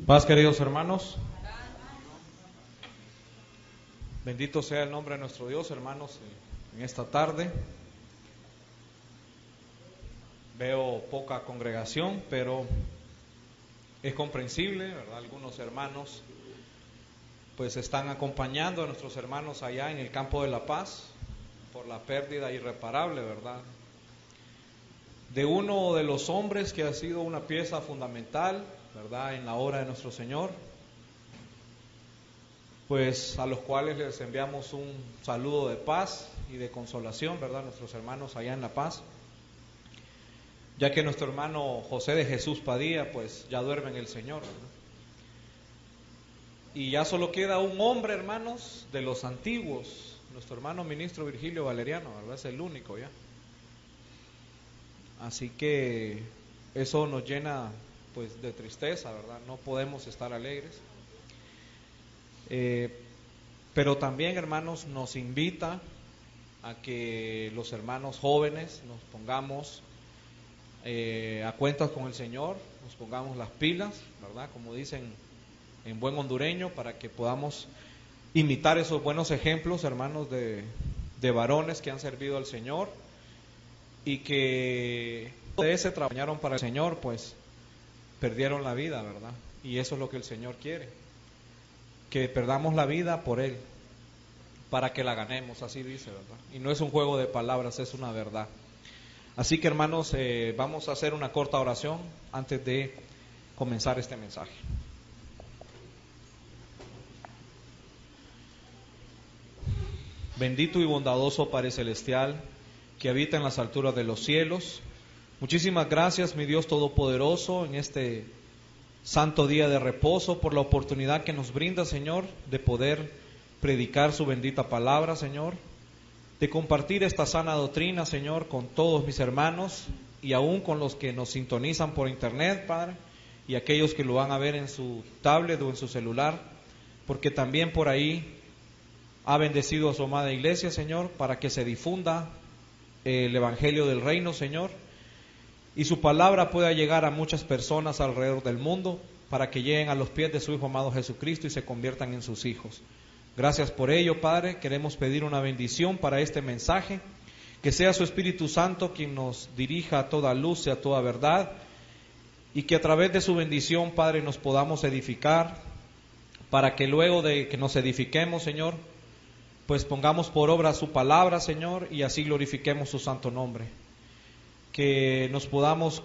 Paz, queridos hermanos. Bendito sea el nombre de nuestro Dios, hermanos, en esta tarde. Veo poca congregación, pero es comprensible, ¿verdad? Algunos hermanos pues están acompañando a nuestros hermanos allá en el campo de La Paz por la pérdida irreparable, ¿verdad?, de uno de los hombres que ha sido una pieza fundamental, ¿verdad?, en la obra de nuestro Señor, pues a los cuales les enviamos un saludo de paz y de consolación, ¿verdad?, nuestros hermanos allá en La Paz, ya que nuestro hermano José de Jesús Padilla pues ya duerme en el Señor, ¿verdad? Y ya solo queda un hombre, hermanos, de los antiguos, nuestro hermano ministro Virgilio Valeriano, ¿verdad?, es el único ya. Así que eso nos llena pues de tristeza, ¿verdad? No podemos estar alegres. Pero también, hermanos, nos invita a que los hermanos jóvenes nos pongamos a cuentas con el Señor, nos pongamos las pilas, ¿verdad?, como dicen en buen hondureño, para que podamos imitar esos buenos ejemplos, hermanos, de varones que han servido al Señor y que de ese trabajaron para el Señor, pues perdieron la vida, ¿verdad? Y eso es lo que el Señor quiere, que perdamos la vida por Él, para que la ganemos, así dice, ¿verdad? Y no es un juego de palabras, es una verdad. Así que, hermanos, vamos a hacer una corta oración antes de comenzar este mensaje. Bendito y bondadoso Padre Celestial, que habita en las alturas de los cielos, muchísimas gracias, mi Dios Todopoderoso, en este santo día de reposo, por la oportunidad que nos brinda, Señor, de poder predicar su bendita palabra, Señor, de compartir esta sana doctrina, Señor, con todos mis hermanos y aún con los que nos sintonizan por internet, Padre, y aquellos que lo van a ver en su tablet o en su celular, porque también por ahí ha bendecido a su amada iglesia, Señor, para que se difunda el Evangelio del Reino, Señor, y su palabra pueda llegar a muchas personas alrededor del mundo, para que lleguen a los pies de su Hijo amado Jesucristo y se conviertan en sus hijos. Gracias por ello, Padre. Queremos pedir una bendición para este mensaje, que sea su Espíritu Santo quien nos dirija a toda luz y a toda verdad, y que a través de su bendición, Padre, nos podamos edificar, para que luego de que nos edifiquemos, Señor, pues pongamos por obra su palabra, Señor, y así glorifiquemos su santo nombre. Que nos podamos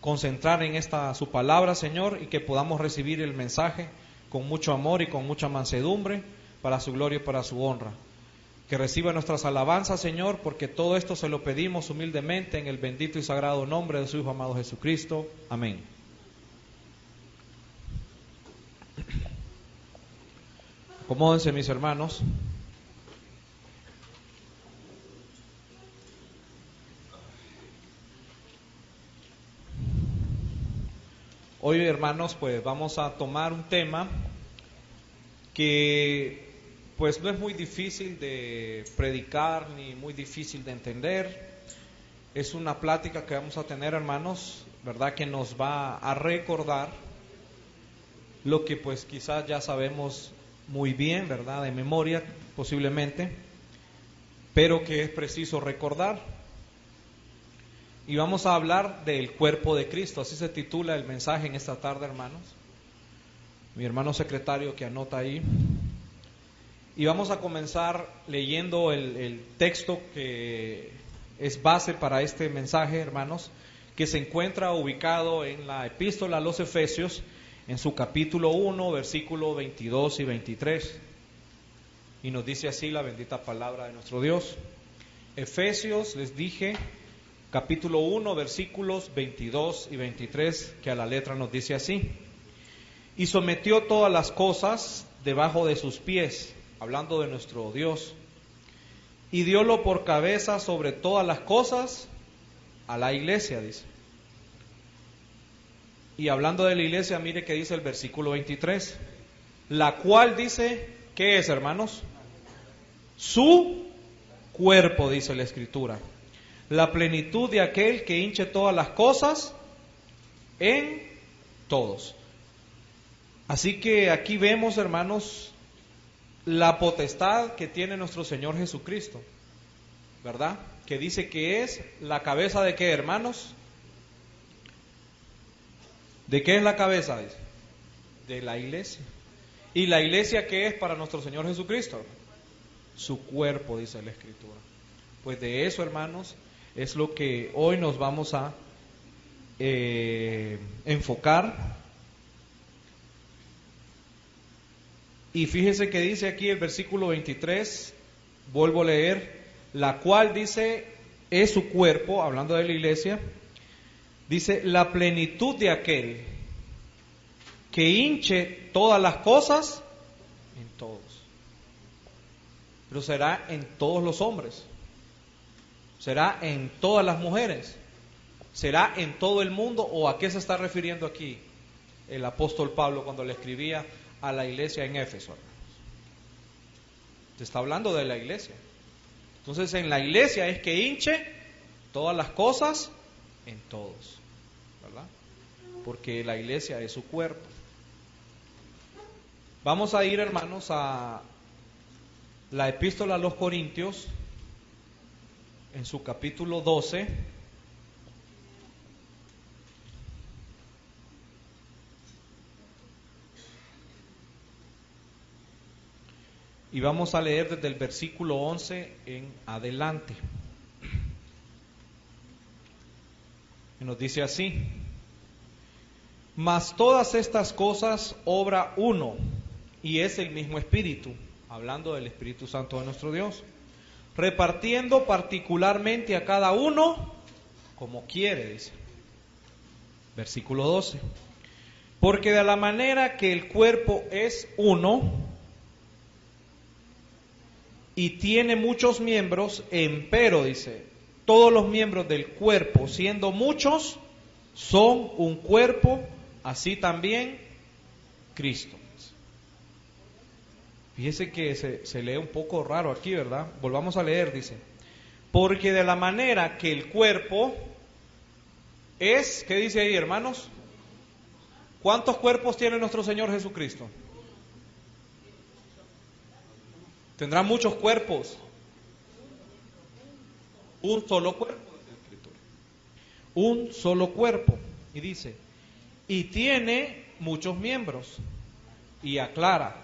concentrar en su palabra, Señor, y que podamos recibir el mensaje con mucho amor y con mucha mansedumbre, para su gloria y para su honra. Que reciba nuestras alabanzas, Señor, porque todo esto se lo pedimos humildemente en el bendito y sagrado nombre de su Hijo amado Jesucristo. Amén. Acomódense, mis hermanos. Hoy, hermanos, pues vamos a tomar un tema que pues no es muy difícil de predicar ni muy difícil de entender. Es una plática que vamos a tener, hermanos, ¿verdad?, que nos va a recordar lo que pues quizás ya sabemos muy bien, ¿verdad?, de memoria posiblemente, pero que es preciso recordar. Y vamos a hablar del cuerpo de Cristo, así se titula el mensaje en esta tarde, hermanos. Mi hermano secretario que anota ahí. Y vamos a comenzar leyendo el texto que es base para este mensaje, hermanos, que se encuentra ubicado en la epístola a los Efesios, en su capítulo 1, versículos 22 y 23. Y nos dice así la bendita palabra de nuestro Dios. Efesios, les dije, capítulo 1, versículos 22 y 23, que a la letra nos dice así: y sometió todas las cosas debajo de sus pies, hablando de nuestro Dios, y diólo por cabeza sobre todas las cosas a la iglesia, dice. Y hablando de la iglesia, mire que dice el versículo 23, la cual dice, ¿qué es, hermanos? Su cuerpo, dice la Escritura, la plenitud de aquel que hinche todas las cosas en todos. Así que aquí vemos, hermanos, la potestad que tiene nuestro Señor Jesucristo, ¿verdad? Que dice que es la cabeza de qué, hermanos. ¿De qué es la cabeza? Dice. De la iglesia. ¿Y la iglesia qué es para nuestro Señor Jesucristo? Su cuerpo, dice la Escritura. Pues de eso, hermanos, es lo que hoy nos vamos a enfocar. Y fíjese que dice aquí el versículo 23, vuelvo a leer, la cual dice, es su cuerpo, hablando de la iglesia, dice, la plenitud de aquel que hinche todas las cosas en todos. Pero será en todos los hombres, será en todas las mujeres, será en todo el mundo. ¿O a qué se está refiriendo aquí el apóstol Pablo cuando le escribía a la iglesia en Éfeso? Se está hablando de la iglesia. Entonces en la iglesia es que hinche todas las cosas en todos, ¿verdad? Porque la iglesia es su cuerpo. Vamos a ir, hermanos, a la epístola a los Corintios, en su capítulo 12. Y vamos a leer desde el versículo 11 en adelante. Y nos dice así: mas todas estas cosas obra uno, y es el mismo Espíritu, hablando del Espíritu Santo de nuestro Dios, repartiendo particularmente a cada uno como quiere, dice. Versículo 12. Porque de la manera que el cuerpo es uno y tiene muchos miembros, empero, dice, todos los miembros del cuerpo, siendo muchos, son un cuerpo, así también Cristo. Fíjese que se lee un poco raro aquí, ¿verdad? Volvamos a leer, dice, porque de la manera que el cuerpo es, ¿qué dice ahí, hermanos? ¿Cuántos cuerpos tiene nuestro Señor Jesucristo? Tendrá muchos cuerpos. Un solo cuerpo, dice la Escritura. Un solo cuerpo. Y dice, y tiene muchos miembros. Y aclara,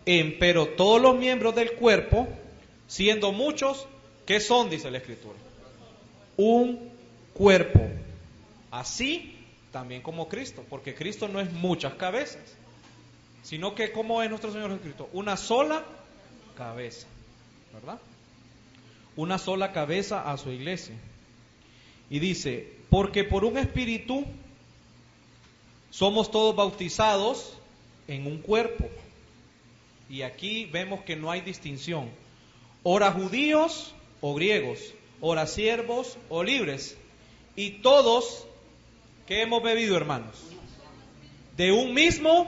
empero todos los miembros del cuerpo, siendo muchos, ¿qué son? Dice la Escritura. Un cuerpo. Así también como Cristo, porque Cristo no es muchas cabezas, sino que como es nuestro Señor Jesucristo, una sola cabeza, ¿verdad? Una sola cabeza a su iglesia. Y dice, porque por un espíritu somos todos bautizados en un cuerpo. Y aquí vemos que no hay distinción, ora judíos o griegos, ora siervos o libres, y todos, ¿qué hemos bebido, hermanos? De un mismo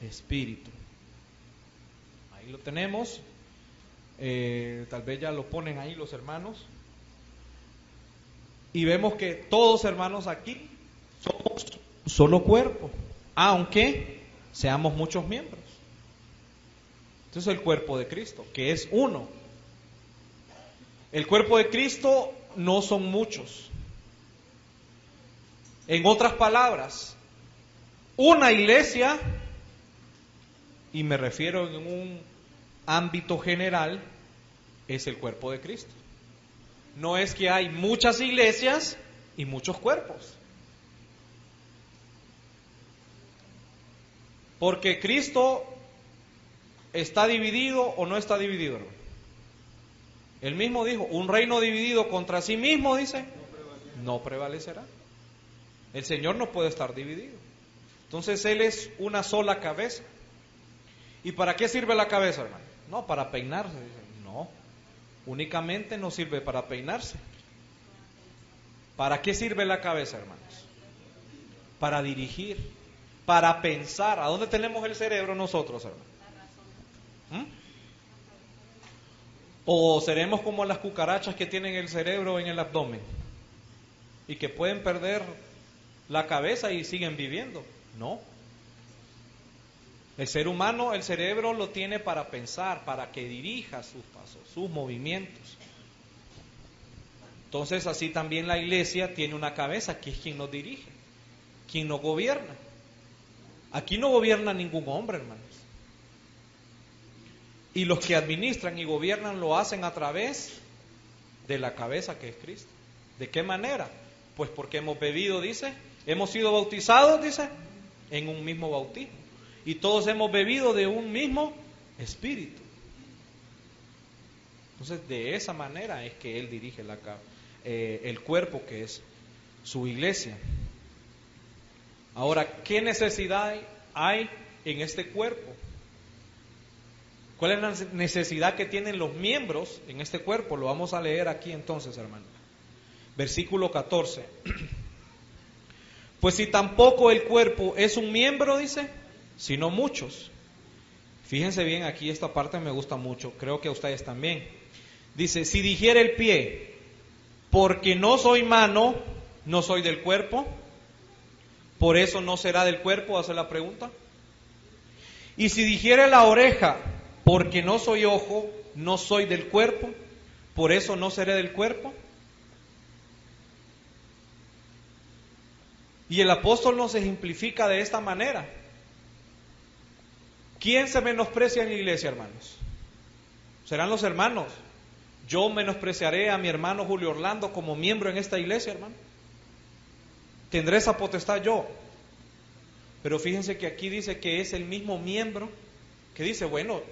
espíritu. Ahí lo tenemos. Tal vez ya lo ponen ahí los hermanos. Y vemos que todos, hermanos, aquí somos un solo cuerpo, aunque seamos muchos miembros. Entonces el cuerpo de Cristo, que es uno. El cuerpo de Cristo no son muchos. En otras palabras, una iglesia, y me refiero en un ámbito general, es el cuerpo de Cristo. No es que hay muchas iglesias y muchos cuerpos. Porque Cristo está dividido o no está dividido, hermano. Él mismo dijo, un reino dividido contra sí mismo, dice, no prevalecerá. El Señor no puede estar dividido. Entonces Él es una sola cabeza. ¿Y para qué sirve la cabeza, hermano? No, para peinarse. No, únicamente no sirve para peinarse. ¿Para qué sirve la cabeza, hermanos? Para dirigir, para pensar. ¿A dónde tenemos el cerebro nosotros, hermano? ¿O seremos como las cucarachas que tienen el cerebro en el abdomen y que pueden perder la cabeza y siguen viviendo? No. El ser humano, el cerebro lo tiene para pensar, para que dirija sus pasos, sus movimientos. Entonces así también la iglesia tiene una cabeza que es quien nos dirige, quien nos gobierna. Aquí no gobierna ningún hombre, hermanos. Y los que administran y gobiernan lo hacen a través de la cabeza que es Cristo. ¿De qué manera? Pues porque hemos bebido, dice, hemos sido bautizados, dice, en un mismo bautismo. Y todos hemos bebido de un mismo espíritu. Entonces, de esa manera es que Él dirige el cuerpo que es su iglesia. Ahora, ¿qué necesidad hay en este cuerpo? ¿Cuál es la necesidad que tienen los miembros en este cuerpo? Lo vamos a leer aquí entonces, hermano. Versículo 14. Pues si tampoco el cuerpo es un miembro, dice, sino muchos. Fíjense bien, aquí esta parte me gusta mucho, creo que a ustedes también. Dice, si dijera el pie, porque no soy mano, no soy del cuerpo, por eso no será del cuerpo, hace la pregunta. Y si dijera la oreja, porque no soy ojo, no soy del cuerpo, por eso no seré del cuerpo. Y el apóstol nos ejemplifica de esta manera. ¿Quién se menosprecia en la iglesia, hermanos? Serán los hermanos. Yo menospreciaré a mi hermano Julio Orlando como miembro en esta iglesia, hermano. Tendré esa potestad yo. Pero fíjense que aquí dice que es el mismo miembro que dice, bueno,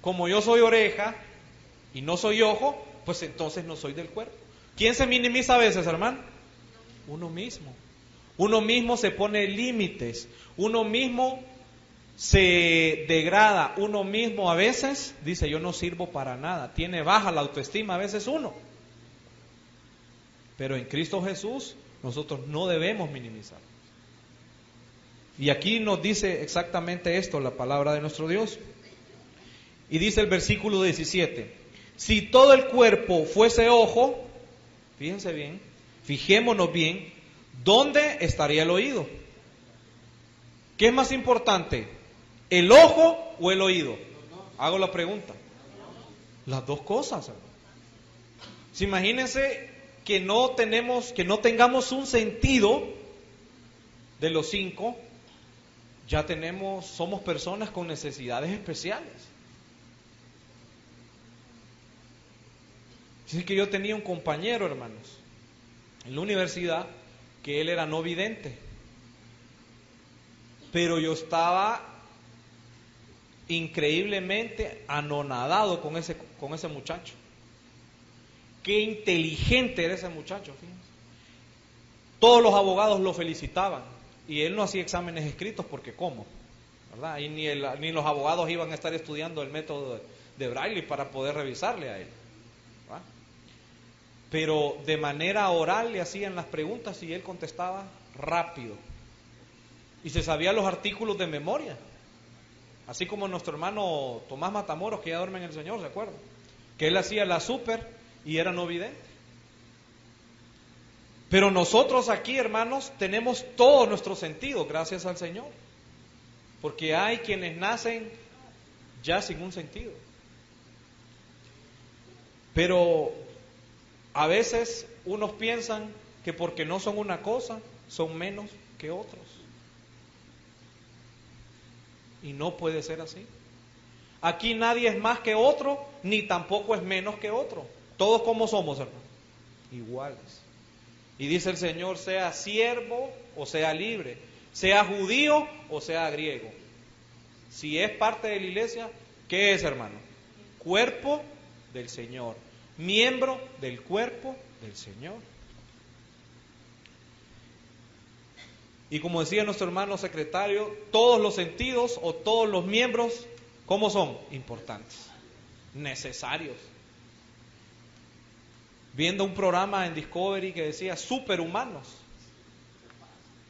como yo soy oreja y no soy ojo, pues entonces no soy del cuerpo. ¿Quién se minimiza a veces, hermano? Uno mismo. Uno mismo se pone límites. Uno mismo se degrada. Uno mismo a veces dice, yo no sirvo para nada. Tiene baja la autoestima a veces uno. Pero en Cristo Jesús nosotros no debemos minimizar. Y aquí nos dice exactamente esto, la palabra de nuestro Dios. Y dice el versículo 17, si todo el cuerpo fuese ojo, fíjense bien, fijémonos bien, ¿dónde estaría el oído? ¿Qué es más importante? ¿El ojo o el oído? Hago la pregunta. Las dos cosas, hermano. Si imagínense que no tengamos un sentido de los 5, ya somos personas con necesidades especiales. Así que yo tenía un compañero, hermanos, en la universidad, que él era no vidente. Pero yo estaba increíblemente anonadado con ese muchacho. Qué inteligente era ese muchacho, fíjense. Todos los abogados lo felicitaban. Y él no hacía exámenes escritos porque ¿cómo? ¿Verdad? Y ni los abogados iban a estar estudiando el método de Braille para poder revisarle a él. ¿Verdad? Pero de manera oral le hacían las preguntas y él contestaba rápido. Y se sabía los artículos de memoria. Así como nuestro hermano Tomás Matamoros, que ya duerme en el Señor, ¿se acuerdan? Que él hacía la súper y era no vidente. Pero nosotros aquí, hermanos, tenemos todo nuestro sentido, gracias al Señor. Porque hay quienes nacen ya sin un sentido. Pero a veces unos piensan que porque no son una cosa, son menos que otros. Y no puede ser así. Aquí nadie es más que otro, ni tampoco es menos que otro. Todos como somos, hermanos, iguales. Y dice el Señor, sea siervo o sea libre, sea judío o sea griego. Si es parte de la iglesia, ¿qué es, hermano? Cuerpo del Señor, miembro del cuerpo del Señor. Y como decía nuestro hermano secretario, todos los sentidos o todos los miembros, ¿cómo son? Importantes, necesarios. Viendo un programa en Discovery que decía superhumanos.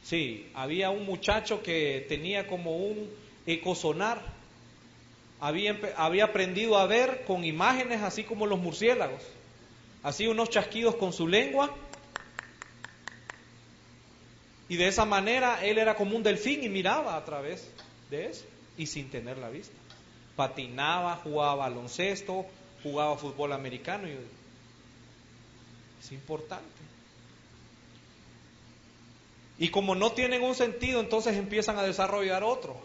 Sí, había un muchacho que tenía como un ecosonar. Había aprendido a ver con imágenes así como los murciélagos. Hacía unos chasquidos con su lengua. Y de esa manera él era como un delfín y miraba a través de eso. y sin tener la vista. Patinaba, jugaba baloncesto, jugaba fútbol americano. Y es importante. Y como no tienen un sentido, entonces empiezan a desarrollar otro.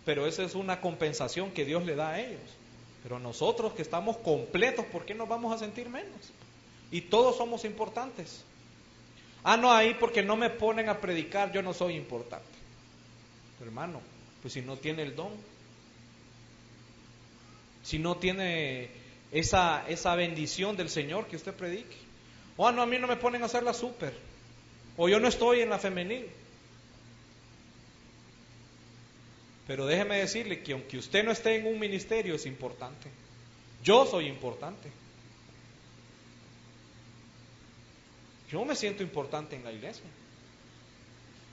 Pero esa es una compensación que Dios le da a ellos. Pero nosotros que estamos completos, ¿por qué nos vamos a sentir menos? Y todos somos importantes. Ah, no, ahí porque no me ponen a predicar, yo no soy importante. Hermano, pues si no tiene el don, si no tiene esa bendición del Señor que usted predique. O no, a mí no me ponen a hacer la súper, o yo no estoy en la femenil. Pero déjeme decirle que aunque usted no esté en un ministerio, es importante. Yo soy importante. Yo me siento importante en la iglesia.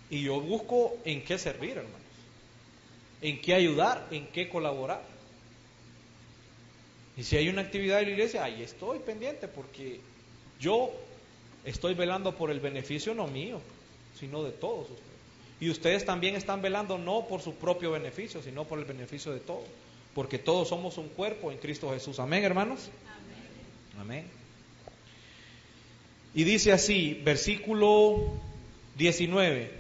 Y yo busco en qué servir, hermanos. En qué ayudar, en qué colaborar. Y si hay una actividad de la iglesia, ahí estoy pendiente, porque yo estoy velando por el beneficio no mío, sino de todos ustedes. Y ustedes también están velando no por su propio beneficio, sino por el beneficio de todos. Porque todos somos un cuerpo en Cristo Jesús. Amén, hermanos. Amén. Amén. Y dice así, versículo 19,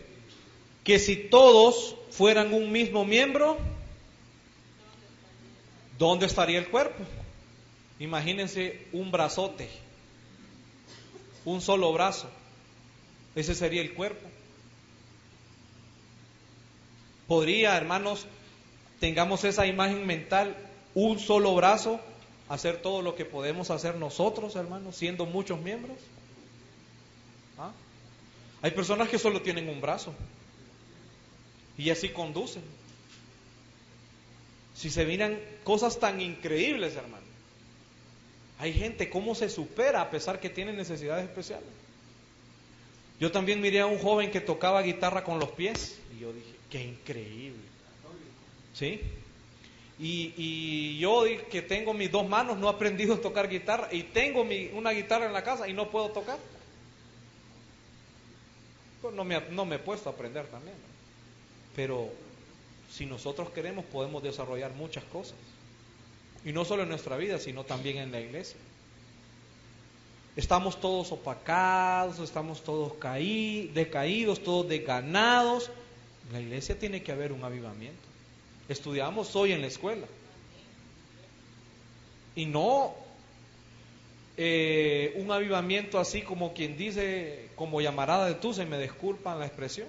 que si todos fueran un mismo miembro, ¿dónde estaría el cuerpo? Imagínense un brazote, un solo brazo, ese sería el cuerpo. Podría, hermanos, tengamos esa imagen mental, un solo brazo, hacer todo lo que podemos hacer nosotros, hermanos, siendo muchos miembros. ¿Ah? Hay personas que solo tienen un brazo y así conducen. Si se miran cosas tan increíbles, hermano. Hay gente cómo se supera a pesar que tiene necesidades especiales. Yo también miré a un joven que tocaba guitarra con los pies y yo dije, qué increíble. ¿Sí? Y yo que tengo mis dos manos, no he aprendido a tocar guitarra y tengo una guitarra en la casa y no puedo tocar. Pues no me he puesto a aprender también, ¿no? Pero si nosotros queremos podemos desarrollar muchas cosas. Y no solo en nuestra vida, sino también en la iglesia. Estamos todos opacados, estamos todos decaídos, todos desganados. En la iglesia tiene que haber un avivamiento. Estudiamos hoy en la escuela. Y no un avivamiento así como quien dice, como llamarada de tusa, y me disculpan la expresión.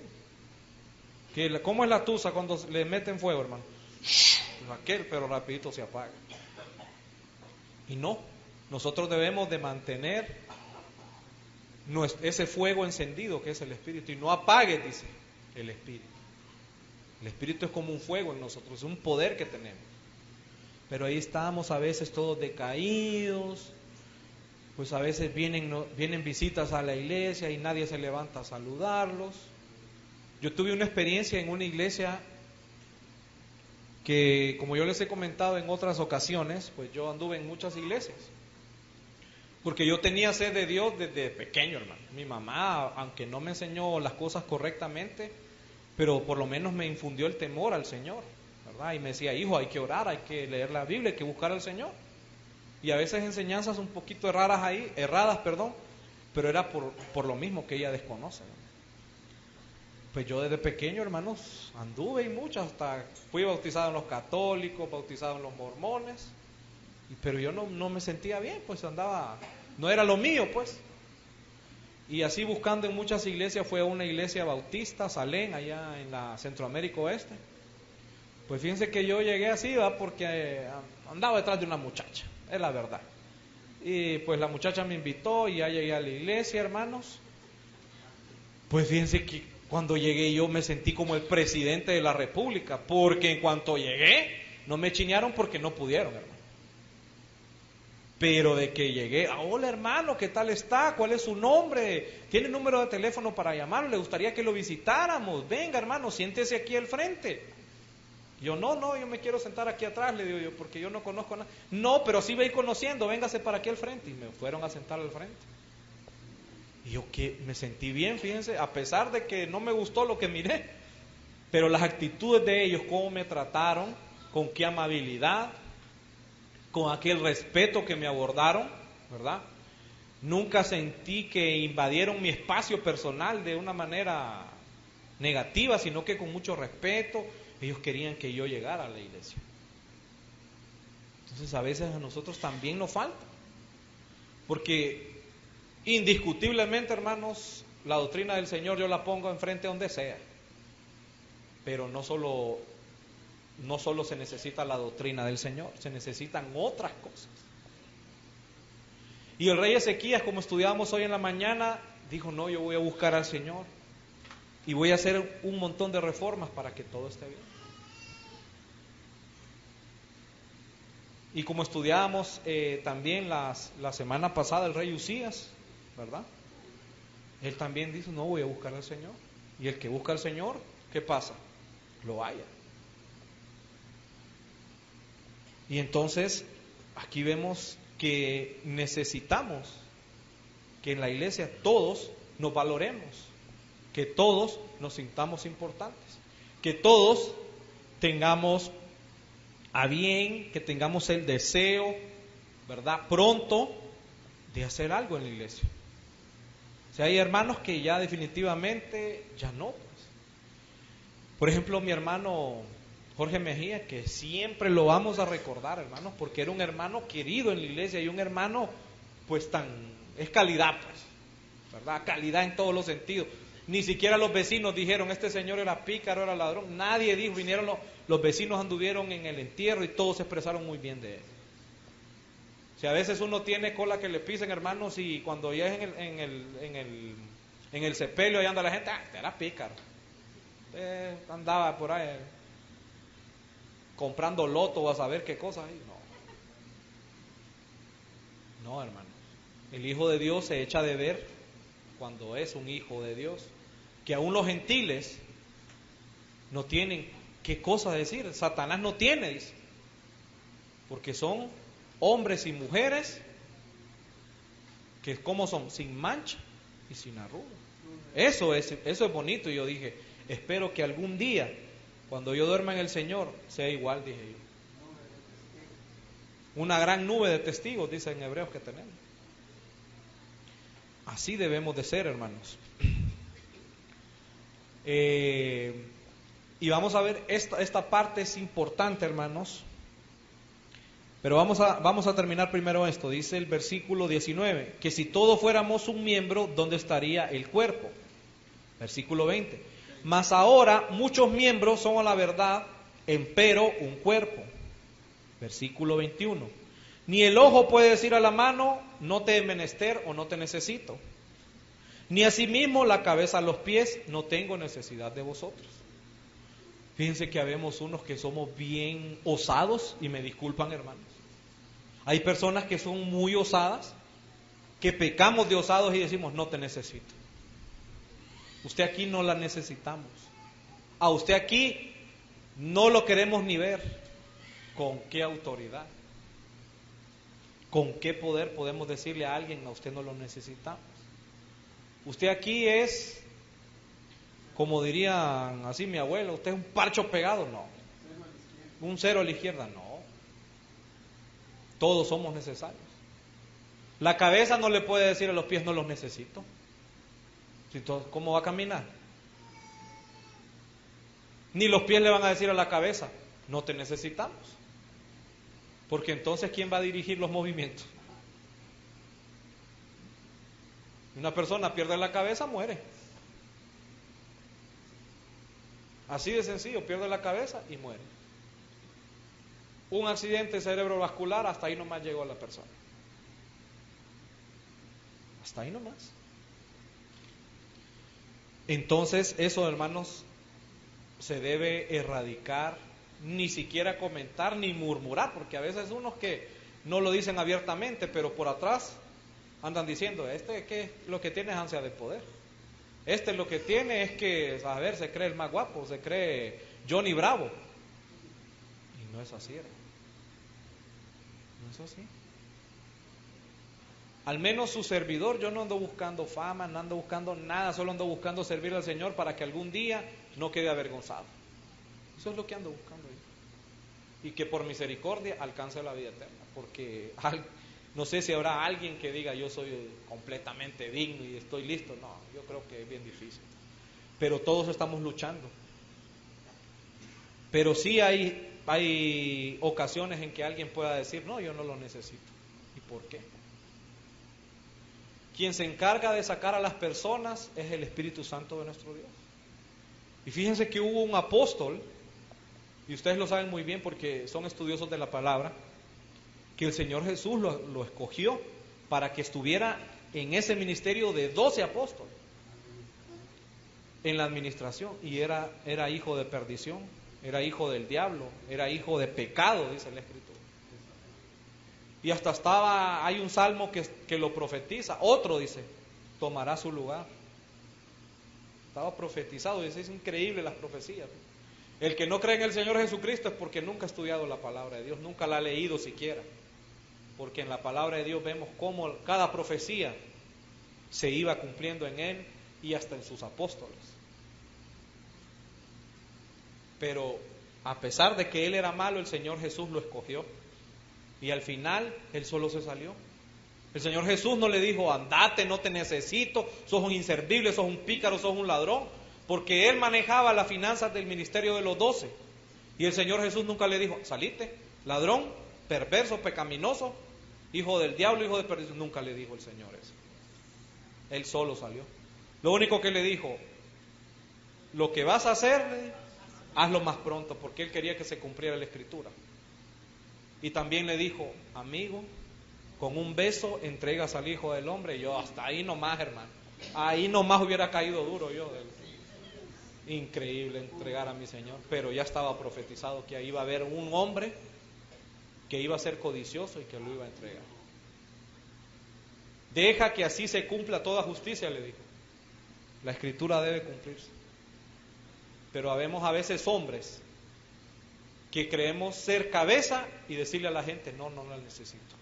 ¿Cómo es la tusa cuando le meten fuego, hermano? Aquel, pero rapidito se apaga. Y no, nosotros debemos de mantener ese fuego encendido que es el Espíritu. Y no apague, dice el Espíritu. El Espíritu es como un fuego en nosotros, es un poder que tenemos. Pero ahí estamos a veces todos decaídos, pues a veces vienen visitas a la iglesia y nadie se levanta a saludarlos. Yo tuve una experiencia en una iglesia que, como yo les he comentado en otras ocasiones, pues yo anduve en muchas iglesias. Porque yo tenía sed de Dios desde pequeño, hermano. Mi mamá, aunque no me enseñó las cosas correctamente, pero por lo menos me infundió el temor al Señor, ¿verdad? Y me decía, hijo, hay que orar, hay que leer la Biblia, hay que buscar al Señor. Y a veces enseñanzas un poquito erradas, pero era por lo mismo que ella desconoce, ¿no? Pues yo desde pequeño, hermanos, anduve y mucho, hasta fui bautizado en los católicos, bautizado en los mormones, pero yo no me sentía bien, pues no era lo mío, pues. Y así buscando en muchas iglesias, fue a una iglesia bautista, Salén, allá en la Centroamérica Oeste. Pues fíjense que yo llegué así, ¿va? Porque andaba detrás de una muchacha, es la verdad. Y pues la muchacha me invitó y ya llegué a la iglesia, hermanos. Pues fíjense que cuando llegué yo me sentí como el presidente de la república, porque en cuanto llegué, no me chinearon porque no pudieron, hermano. Pero de que llegué, hola hermano, ¿qué tal está? ¿Cuál es su nombre? ¿Tiene número de teléfono para llamarlo? ¿Le gustaría que lo visitáramos? Venga hermano, siéntese aquí al frente. Yo yo me quiero sentar aquí atrás, le digo yo, porque yo no conozco nada. No, pero sí ve conociendo, véngase para aquí al frente. Y me fueron a sentar al frente. Y yo que me sentí bien, fíjense, a pesar de que no me gustó lo que miré, pero las actitudes de ellos, cómo me trataron, con qué amabilidad, con aquel respeto que me abordaron, ¿verdad? Nunca sentí que invadieron mi espacio personal de una manera negativa, sino que con mucho respeto. Ellos querían que yo llegara a la iglesia. Entonces a veces a nosotros también nos falta, porque indiscutiblemente, hermanos, la doctrina del Señor yo la pongo enfrente donde sea, pero no solo se necesita la doctrina del Señor, se necesitan otras cosas. Y el rey Ezequías, como estudiábamos hoy en la mañana, dijo: no, yo voy a buscar al Señor y voy a hacer un montón de reformas para que todo esté bien. Y como estudiábamos también la semana pasada, el rey Usías, ¿verdad? Él también dice: no, voy a buscar al Señor. Y el que busca al Señor, ¿qué pasa? Lo halla. Y entonces aquí vemos que necesitamos que en la iglesia todos nos valoremos, que todos nos sintamos importantes, que todos tengamos a bien, que tengamos el deseo, ¿verdad?, pronto de hacer algo en la iglesia. O sea, hay hermanos que ya definitivamente ya no, pues. Por ejemplo, mi hermano Jorge Mejía, que siempre lo vamos a recordar, hermanos, porque era un hermano querido en la iglesia y un hermano, pues es calidad, pues, ¿verdad? Calidad en todos los sentidos. Ni siquiera los vecinos dijeron: este señor era pícaro, era ladrón. Nadie dijo, vinieron los vecinos, anduvieron en el entierro y todos se expresaron muy bien de él. O sea, a veces uno tiene cola que le pisen, hermanos, y cuando ya es en el sepelio, ahí anda la gente: era pícaro. Andaba por ahí comprando loto o a saber qué cosas ahí. No, hermanos. El Hijo de Dios se echa de ver cuando es un hijo de Dios. Que aún los gentiles no tienen qué cosa decir. Satanás no tiene, dice. Porque son hombres y mujeres que, ¿cómo son? Sin mancha y sin arruga. Eso es bonito. Y yo dije: espero que algún día, cuando yo duerma en el Señor, sea igual, dije yo. Una gran nube de testigos, dice en Hebreos, que tenemos. Así debemos de ser, hermanos. Y vamos a ver, esta parte es importante, hermanos. Pero vamos a terminar primero esto. Dice el versículo 19, que si todos fuéramos un miembro, ¿dónde estaría el cuerpo? Versículo 20. Mas ahora muchos miembros son a la verdad, empero un cuerpo. Versículo 21. Ni el ojo puede decir a la mano: no te he menester o no te necesito. Ni asimismo la cabeza a los pies: no tengo necesidad de vosotros. Fíjense que habemos unos que somos bien osados, y me disculpan, hermanos. Hay personas que son muy osadas, que pecamos de osados y decimos: no te necesito. Usted aquí no la necesitamos. A usted aquí no lo queremos ni ver. ¿Con qué autoridad? ¿Con qué poder podemos decirle a alguien: a usted no lo necesitamos? Usted aquí es, como dirían así mi abuelo, usted es un parcho pegado. No. Un cero a la izquierda. No. Todos somos necesarios. La cabeza no le puede decir a los pies: no los necesito. ¿Cómo va a caminar? Ni los pies le van a decir a la cabeza: no te necesitamos. Porque entonces, ¿quién va a dirigir los movimientos? Una persona pierde la cabeza, muere. Así de sencillo, pierde la cabeza y muere. Un accidente cerebrovascular, hasta ahí nomás llegó la persona. Hasta ahí nomás. Entonces, eso, hermanos, se debe erradicar, ni siquiera comentar ni murmurar, porque a veces unos que no lo dicen abiertamente, pero por atrás andan diciendo: que es lo que tiene es ansia de poder. Lo que tiene es que, a ver, se cree el más guapo, se cree Johnny Bravo. Y no es así, hermano. No es así. Al menos su servidor, yo no ando buscando fama, no ando buscando nada, solo ando buscando servir al Señor para que algún día no quede avergonzado. Eso es lo que ando buscando yo. y que por misericordia alcance la vida eterna, porque no sé si habrá alguien que diga yo soy completamente digno y estoy listo. No, yo creo que es bien difícil, pero todos estamos luchando. Pero sí hay ocasiones en que alguien pueda decir, no, yo no lo necesito. ¿Y por qué? Quien se encarga de sacar a las personas es el Espíritu Santo de nuestro Dios. Y fíjense que hubo un apóstol, y ustedes lo saben muy bien porque son estudiosos de la palabra, que el Señor Jesús lo escogió para que estuviera en ese ministerio de 12 apóstoles, en la administración, y era hijo de perdición, era hijo del diablo, era hijo de pecado, dice la Escritura. Y hasta hay un salmo que lo profetiza, otro dice, tomará su lugar. Estaba profetizado, y es increíble las profecías. El que no cree en el Señor Jesucristo es porque nunca ha estudiado la palabra de Dios, nunca la ha leído siquiera. Porque en la palabra de Dios vemos cómo cada profecía se iba cumpliendo en Él y hasta en sus apóstoles. Pero a pesar de que Él era malo, el Señor Jesús lo escogió. Y al final, Él solo se salió. El Señor Jesús no le dijo, andate, no te necesito, sos un inservible, sos un pícaro, sos un ladrón. Porque Él manejaba las finanzas del ministerio de los 12. Y el Señor Jesús nunca le dijo, salite, ladrón, perverso, pecaminoso, hijo del diablo, hijo de perdición. Nunca le dijo el Señor eso. Él solo salió. Lo único que le dijo, lo que vas a hacer, hazlo más pronto, porque Él quería que se cumpliera la Escritura. Y también le dijo, amigo, con un beso entregas al Hijo del Hombre. Y yo hasta ahí nomás, hermano, ahí nomás hubiera caído duro yo. Increíble entregar a mi Señor, pero ya estaba profetizado que ahí iba a haber un hombre que iba a ser codicioso y que lo iba a entregar. Deja que así se cumpla toda justicia, le dijo. La Escritura debe cumplirse. Pero habemos a veces hombres que creemos ser cabeza y decirle a la gente, no la necesito.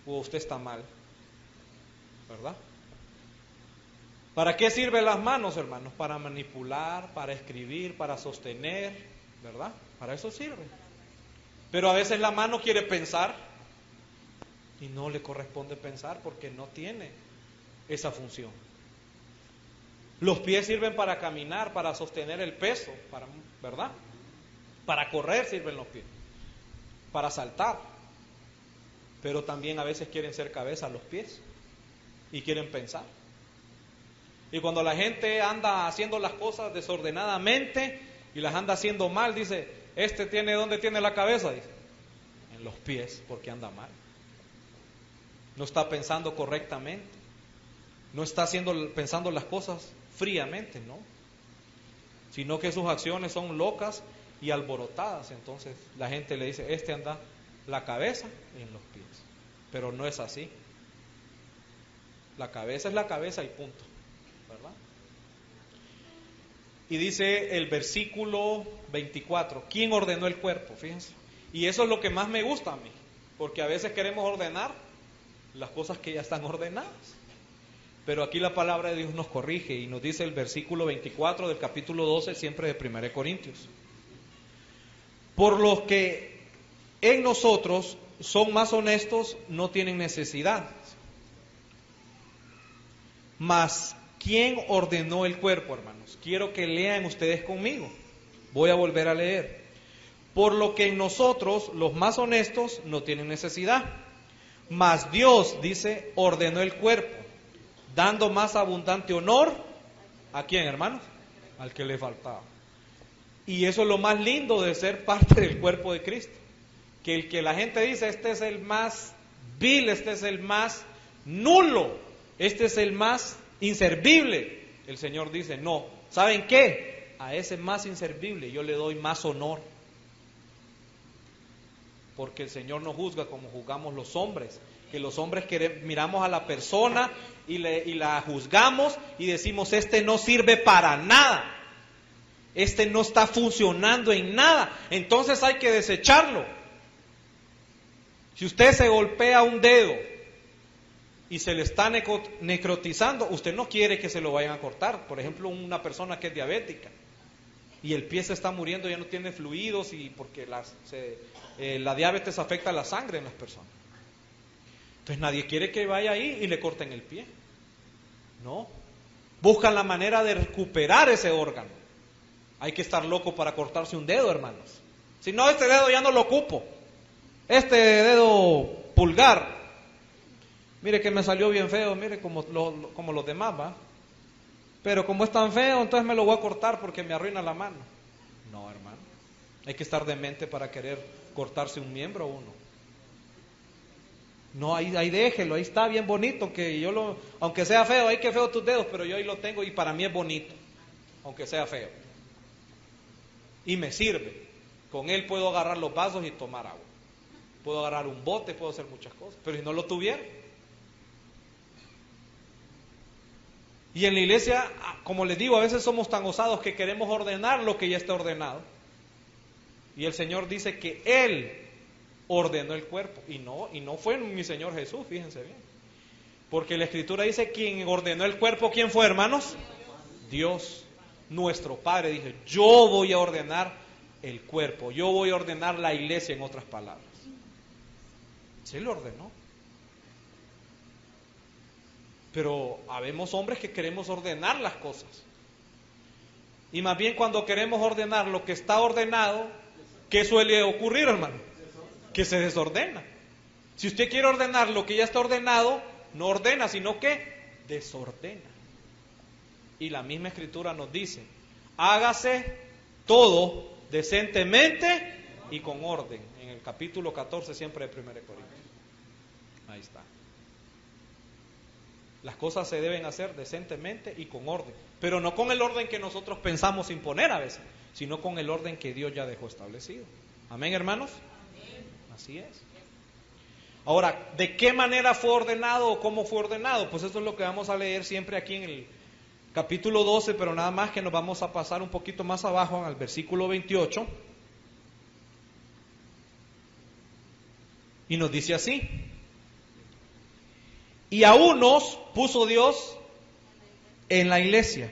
O usted está mal, ¿verdad? ¿Para qué sirven las manos, hermanos? Para manipular, para escribir, para sostener, ¿verdad? Para eso sirve. Pero a veces la mano quiere pensar y no le corresponde pensar porque no tiene esa función. Los pies sirven para caminar, para sostener el peso, ¿verdad? Para correr sirven los pies, para saltar. Pero también a veces quieren ser cabeza los pies y quieren pensar. Y cuando la gente anda haciendo las cosas desordenadamente y las anda haciendo mal, dice, ¿dónde tiene la cabeza? Dice, en los pies, porque anda mal. No está pensando correctamente, no está pensando las cosas fríamente, ¿no? Sino que sus acciones son locas y alborotadas. Entonces la gente le dice, anda la cabeza en los pies. Pero no es así. La cabeza es la cabeza y punto, ¿verdad? Y dice el versículo 24, ¿quién ordenó el cuerpo? Fíjense. Y eso es lo que más me gusta a mí, porque a veces queremos ordenar las cosas que ya están ordenadas. Pero aquí la palabra de Dios nos corrige y nos dice el versículo 24 del capítulo 12, siempre de 1 Corintios. Por los que en nosotros son más honestos, no tienen necesidad. Mas, ¿quién ordenó el cuerpo, hermanos? Quiero que lean ustedes conmigo. Voy a volver a leer. Por lo que en nosotros, los más honestos, no tienen necesidad. Mas Dios, dice, ordenó el cuerpo, dando más abundante honor, ¿a quién, hermanos? Al que le faltaba. Y eso es lo más lindo de ser parte del cuerpo de Cristo. Que la gente dice, este es el más vil, este es el más nulo, este es el más inservible. El Señor dice, no, ¿saben qué? A ese más inservible yo le doy más honor. Porque el Señor no juzga como juzgamos los hombres, que los hombres miramos a la persona y la juzgamos y decimos, este no sirve para nada, este no está funcionando en nada, entonces hay que desecharlo. Si usted se golpea un dedo y se le está necrotizando, usted no quiere que se lo vayan a cortar. Por ejemplo, una persona que es diabética, y el pie se está muriendo, ya no tiene fluidos, y porque la diabetes afecta la sangre en las personas. Entonces nadie quiere que vaya ahí y le corten el pie. No. Buscan la manera de recuperar ese órgano. Hay que estar loco para cortarse un dedo, hermanos. Si no, este dedo ya no lo ocupo. Este dedo pulgar, mire que me salió bien feo, mire como los demás, ¿va? Pero como es tan feo, entonces me lo voy a cortar porque me arruina la mano. No, hermano. Hay que estar demente para querer cortarse un miembro uno. No, ahí déjelo, ahí está bien bonito, que aunque sea feo, ay que feo tus dedos, pero yo ahí lo tengo y para mí es bonito, aunque sea feo. Y me sirve. Con él puedo agarrar los vasos y tomar agua. Puedo agarrar un bote, puedo hacer muchas cosas, pero si no lo tuviera. Y en la iglesia, como les digo, a veces somos tan osados que queremos ordenar lo que ya está ordenado. Y el Señor dice que Él ordenó el cuerpo, y no fue mi Señor Jesús, fíjense bien, porque la Escritura dice: quien ordenó el cuerpo, ¿quién fue, hermanos? Dios, nuestro Padre. Dice: yo voy a ordenar el cuerpo, yo voy a ordenar la iglesia, en otras palabras. Sí lo ordenó. Pero habemos hombres que queremos ordenar las cosas, y más bien cuando queremos ordenar lo que está ordenado, ¿qué suele ocurrir, hermano? Que se desordena. Si usted quiere ordenar lo que ya está ordenado, no ordena, sino que desordena. Y la misma Escritura nos dice: hágase todo decentemente y con orden. En el capítulo 14 siempre de 1 Corintios. Ahí está. Las cosas se deben hacer decentemente y con orden, pero no con el orden que nosotros pensamos imponer a veces, sino con el orden que Dios ya dejó establecido. Amén, hermanos. Así es. Ahora, ¿de qué manera fue ordenado o cómo fue ordenado? Pues eso es lo que vamos a leer siempre aquí en el capítulo 12, pero nada más que nos vamos a pasar un poquito más abajo al versículo 28. Y nos dice así: y a unos puso Dios en la iglesia.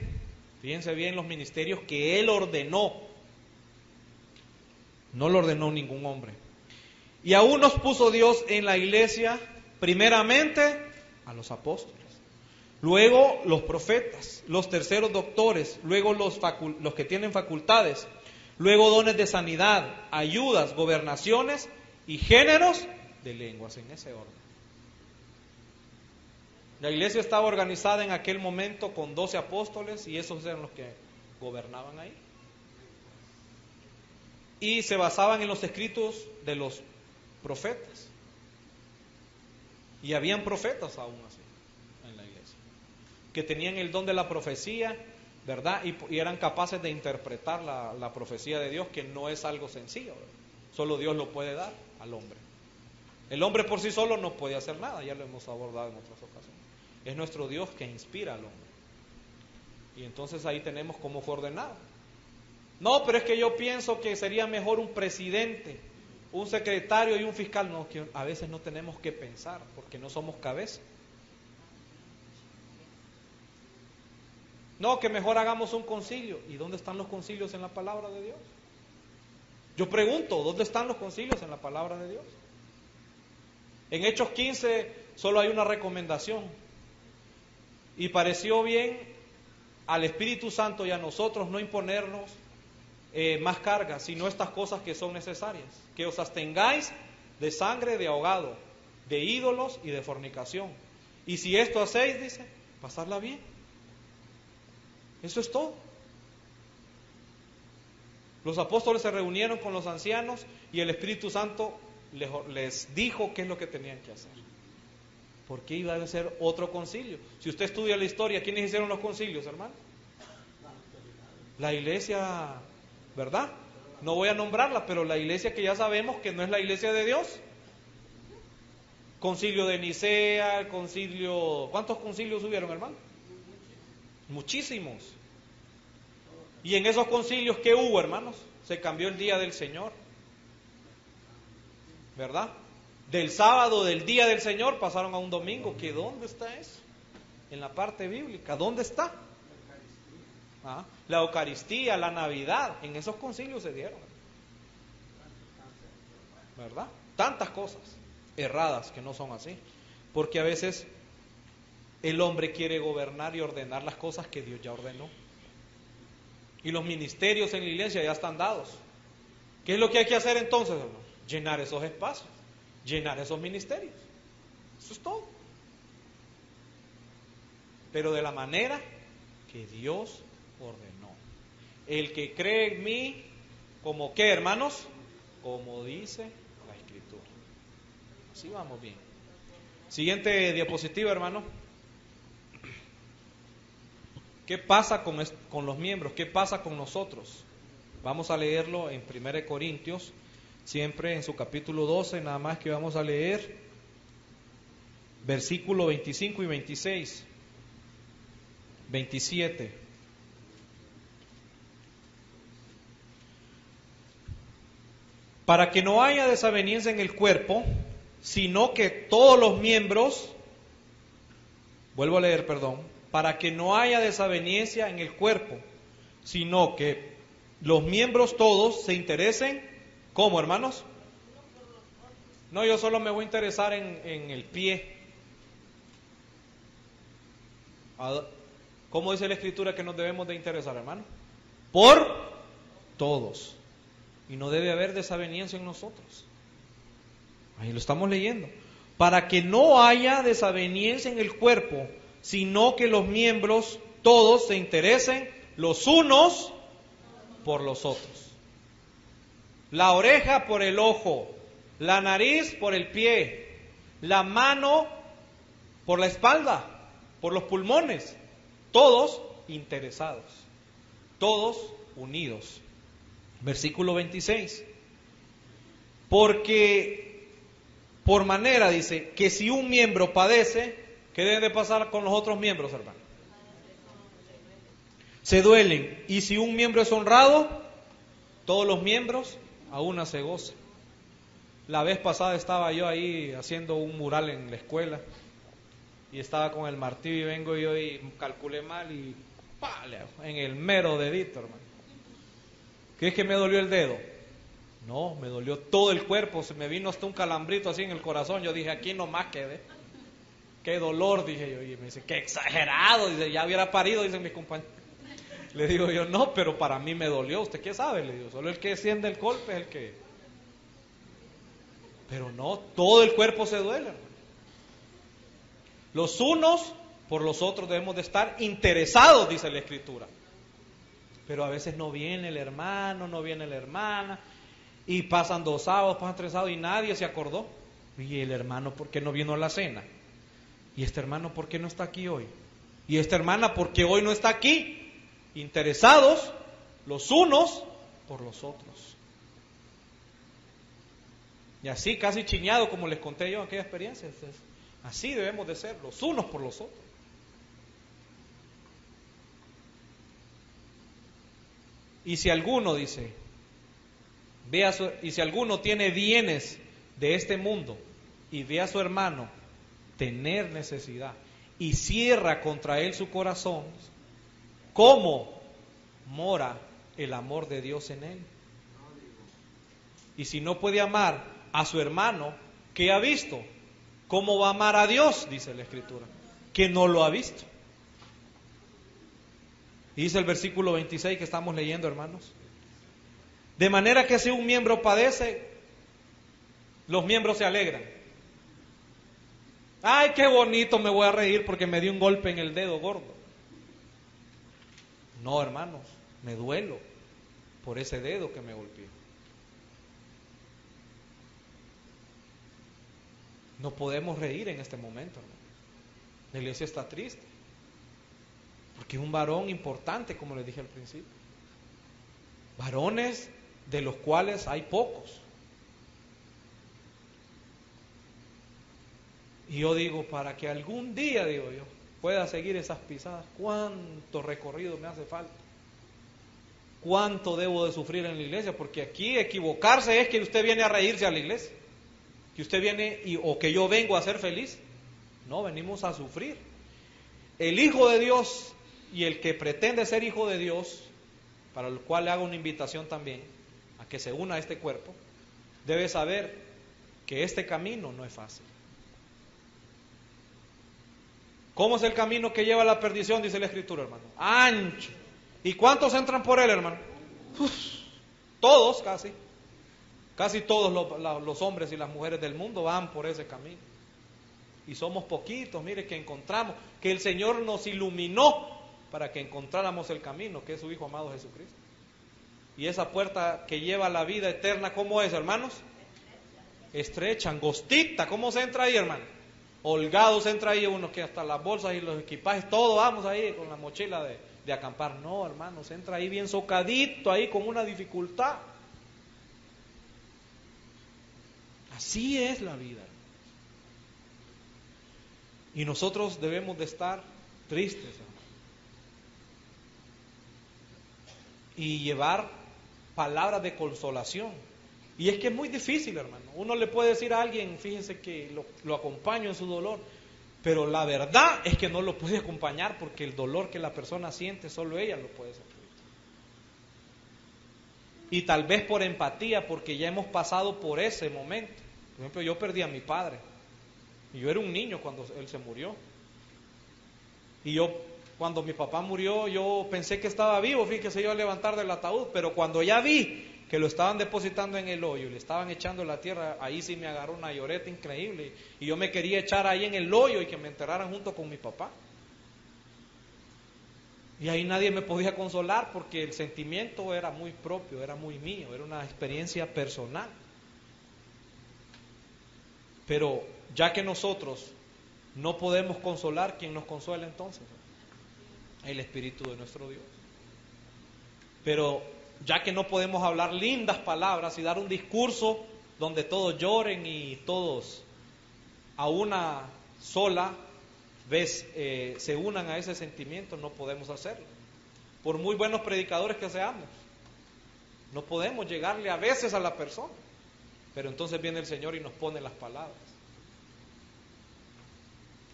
Fíjense bien los ministerios que Él ordenó. No lo ordenó ningún hombre. Y a unos puso Dios en la iglesia, primeramente a los apóstoles, luego los profetas, los terceros doctores, luego los que tienen facultades, luego dones de sanidad, ayudas, gobernaciones y géneros de lenguas, en ese orden. La iglesia estaba organizada en aquel momento con 12 apóstoles, y esos eran los que gobernaban ahí. Y se basaban en los escritos de los profetas. Y habían profetas aún así en la iglesia, que tenían el don de la profecía, ¿verdad? Y eran capaces de interpretar la profecía de Dios, que no es algo sencillo, ¿verdad? Solo Dios lo puede dar al hombre. El hombre por sí solo no puede hacer nada, ya lo hemos abordado en otras ocasiones. Es nuestro Dios que inspira al hombre. Y entonces ahí tenemos cómo fue ordenado. No, pero es que yo pienso que sería mejor un presidente, un secretario y un fiscal. No, que a veces no tenemos que pensar, porque no somos cabeza. No, que mejor hagamos un concilio. ¿Y dónde están los concilios en la palabra de Dios? Yo pregunto, ¿dónde están los concilios en la palabra de Dios? En Hechos 15 solo hay una recomendación. Y pareció bien al Espíritu Santo y a nosotros no imponernos más cargas, sino estas cosas que son necesarias: que os abstengáis de sangre de ahogado, de ídolos y de fornicación. Y si esto hacéis, dice, pasadla bien. Eso es todo. Los apóstoles se reunieron con los ancianos y el Espíritu Santo les dijo qué es lo que tenían que hacer. Porque iba a ser otro concilio. Si usted estudia la historia, ¿quiénes hicieron los concilios, hermano? La iglesia, ¿verdad? No voy a nombrarla, pero la iglesia que ya sabemos que no es la iglesia de Dios. Concilio de Nicea, ¿cuántos concilios hubieron, hermano? Muchísimos. Y en esos concilios, ¿qué hubo, hermanos? Se cambió el día del Señor, ¿verdad? Del sábado, del día del Señor, pasaron a un domingo. ¿Que dónde está eso? En la parte bíblica, ¿dónde está? la Eucaristía, la Navidad, en esos concilios se dieron, ¿verdad? Tantas cosas erradas que no son así, porque a veces el hombre quiere gobernar y ordenar las cosas que Dios ya ordenó. Y los ministerios en la iglesia ya están dados. ¿Qué es lo que hay que hacer entonces, hermano? Llenar esos espacios, llenar esos ministerios. Eso es todo. Pero de la manera que Dios ordenó. El que cree en mí, ¿como qué, hermanos? Como dice la Escritura. Así vamos bien. Siguiente diapositiva, hermano. ¿Qué pasa con los miembros? ¿Qué pasa con nosotros? Vamos a leerlo en 1 Corintios, siempre en su capítulo 12, nada más que vamos a leer versículo 25 y 26, 27. Para que no haya desaveniencia en el cuerpo, sino que todos los miembros, vuelvo a leer, perdón, para que no haya desaveniencia en el cuerpo, sino que los miembros todos se interesen, ¿cómo, hermanos? No, yo solo me voy a interesar en el pie. ¿Cómo dice la Escritura que nos debemos de interesar, hermano? Por todos. Y no debe haber desaveniencia en nosotros. Ahí lo estamos leyendo. Para que no haya desaveniencia en el cuerpo, sino que los miembros todos se interesen los unos por los otros. La oreja por el ojo, la nariz por el pie, la mano por la espalda, por los pulmones, todos interesados, todos unidos. Versículo 26. Porque por manera, dice, que si un miembro padece, ¿qué debe de pasar con los otros miembros, hermano? Se duelen. Y si un miembro es honrado, todos los miembros a una se gozan. La vez pasada estaba yo ahí haciendo un mural en la escuela y estaba con el martillo y vengo yo y calculé mal y ¡pale! En el mero dedito, hermano. ¿Crees que me dolió el dedo? No, me dolió todo el cuerpo, se me vino hasta un calambrito así en el corazón. Yo dije, aquí nomás quedé. Qué dolor, dije yo. Y me dice, qué exagerado. Dice, ya hubiera parido, dicen mis compañeros. Le digo yo, no, pero para mí me dolió. ¿Usted qué sabe? Le digo, solo el que siente el golpe es el que... Pero no, todo el cuerpo se duele, hermano. Los unos por los otros debemos de estar interesados, dice la Escritura. Pero a veces no viene el hermano, no viene la hermana, y pasan 2 sábados, pasan 3 sábados y nadie se acordó. Y el hermano, ¿por qué no vino a la cena? Y este hermano, ¿por qué no está aquí hoy? Y esta hermana, ¿por qué hoy no está aquí? Interesados los unos por los otros. Y así, casi chiñado, como les conté yo aquella experiencia. Así debemos de ser, los unos por los otros. Y si alguno, dice, y si alguno tiene bienes de este mundo y ve a su hermano tener necesidad y cierra contra él su corazón, ¿cómo mora el amor de Dios en él? Y si no puede amar a su hermano, ¿qué ha visto? ¿Cómo va a amar a Dios? Dice la Escritura, que no lo ha visto. Y dice el versículo 26 que estamos leyendo, hermanos. De manera que si un miembro padece, los miembros se alegran. Ay, qué bonito, me voy a reír porque me dio un golpe en el dedo gordo. No, hermanos, me duelo por ese dedo que me golpeó. No podemos reír en este momento, hermano. La iglesia está triste. Porque es un varón importante, como les dije al principio. Varones de los cuales hay pocos. Y yo digo, para que algún día, digo yo, pueda seguir esas pisadas, ¿cuánto recorrido me hace falta? ¿Cuánto debo de sufrir en la iglesia? Porque aquí equivocarse es que usted viene a reírse a la iglesia. Que usted viene o que yo vengo a ser feliz. No, venimos a sufrir. El Hijo de Dios y el que pretende ser hijo de Dios para el cual le hago una invitación también a que se una a este cuerpo, debe saber que este camino no es fácil. ¿Cómo es el camino que lleva a la perdición? Dice la Escritura, hermano. Ancho. ¿Y cuántos entran por él, hermano? Todos, casi. Casi todos los hombres y las mujeres del mundo van por ese camino. Y somos poquitos, mire, que encontramos, que el Señor nos iluminó para que encontráramos el camino, que es su Hijo amado Jesucristo. Y esa puerta que lleva a la vida eterna, ¿cómo es, hermanos? Estrecha, angostita. ¿Cómo se entra ahí, hermano? Holgado se entra ahí uno, que hasta las bolsas y los equipajes, todo vamos ahí con la mochila de acampar. No, hermano, se entra ahí bien socadito, ahí con una dificultad. Así es la vida. Y nosotros debemos de estar tristes, hermano, y llevar palabras de consolación. Y es que es muy difícil, hermano. Uno le puede decir a alguien, fíjense que lo acompaño en su dolor, pero la verdad es que no lo puede acompañar porque el dolor que la persona siente, solo ella lo puede sentir. Y tal vez por empatía, porque ya hemos pasado por ese momento. Por ejemplo, yo perdí a mi padre. Y yo era un niño cuando él se murió. Y yo, cuando mi papá murió, yo pensé que estaba vivo, fíjese, se iba a levantar del ataúd, pero cuando ya vi que lo estaban depositando en el hoyo y le estaban echando la tierra, ahí sí me agarró una lloreta increíble. Y yo me quería echar ahí en el hoyo y que me enterraran junto con mi papá. Y ahí nadie me podía consolar porque el sentimiento era muy propio, era muy mío, era una experiencia personal. Pero ya que nosotros no podemos consolar, ¿quién nos consuela entonces? El Espíritu de nuestro Dios. Pero ya que no podemos hablar lindas palabras y dar un discurso donde todos lloren y todos a una sola vez se unan a ese sentimiento, no podemos hacerlo. Por muy buenos predicadores que seamos, no podemos llegarle a veces a la persona. Pero entonces viene el Señor y nos pone las palabras.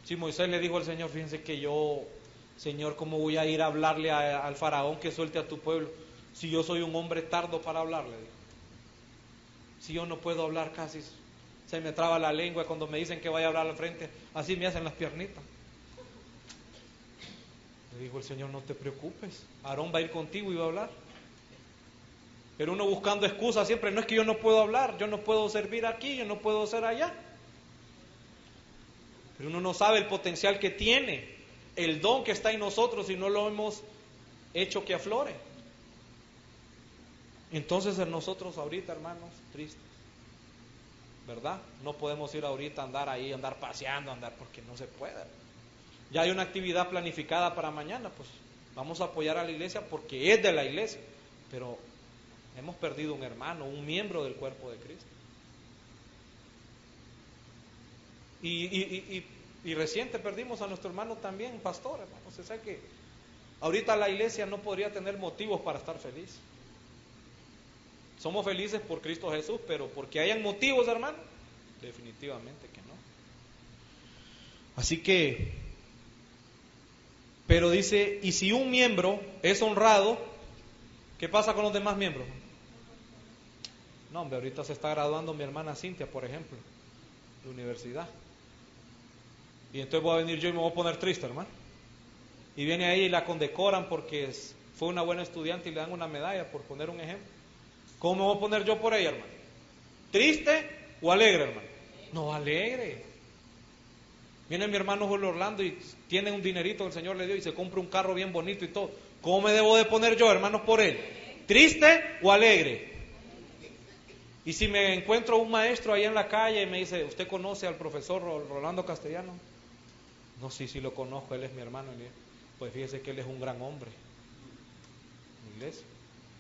Si Moisés le dijo al Señor, fíjense que yo, Señor, ¿cómo voy a ir a hablarle al faraón que suelte a tu pueblo si yo soy un hombre tardo para hablarle? Si yo no puedo hablar casi, se me traba la lengua cuando me dicen que vaya a hablar al frente, así me hacen las piernitas. Le dijo el Señor, no te preocupes, Aarón va a ir contigo y va a hablar. Pero uno buscando excusas siempre, no es que yo no puedo hablar, yo no puedo servir aquí, yo no puedo hacer allá. Pero uno no sabe el potencial que tiene, el don que está en nosotros y no lo hemos hecho que aflore. Entonces nosotros ahorita, hermanos, tristes, ¿verdad? No podemos ir ahorita a andar ahí, andar paseando, porque no se puede. Ya hay una actividad planificada para mañana, pues vamos a apoyar a la iglesia porque es de la iglesia, pero hemos perdido un hermano, un miembro del cuerpo de Cristo. Y reciente perdimos a nuestro hermano también, pastor, hermano. O sea que ahorita la iglesia no podría tener motivos para estar feliz. Somos felices por Cristo Jesús, pero porque hayan motivos, hermano, definitivamente que no. Así que, pero dice, y si un miembro es honrado, ¿qué pasa con los demás miembros? No, hombre, ahorita se está graduando mi hermana Cintia, por ejemplo, de universidad. Y entonces voy a venir yo y me voy a poner triste, hermano. Y viene ahí y la condecoran porque fue una buena estudiante y le dan una medalla, por poner un ejemplo. ¿Cómo me voy a poner yo por ella, hermano? ¿Triste o alegre, hermano? No, alegre. Viene mi hermano Julio Orlando y tiene un dinerito que el Señor le dio y se compra un carro bien bonito y todo. ¿Cómo me debo de poner yo, hermanos, por él? ¿Triste o alegre? Y si me encuentro un maestro ahí en la calle y me dice, ¿usted conoce al profesor Rolando Castellano? No, sí lo conozco, él es mi hermano. Pues fíjese que él es un gran hombre. En la iglesia,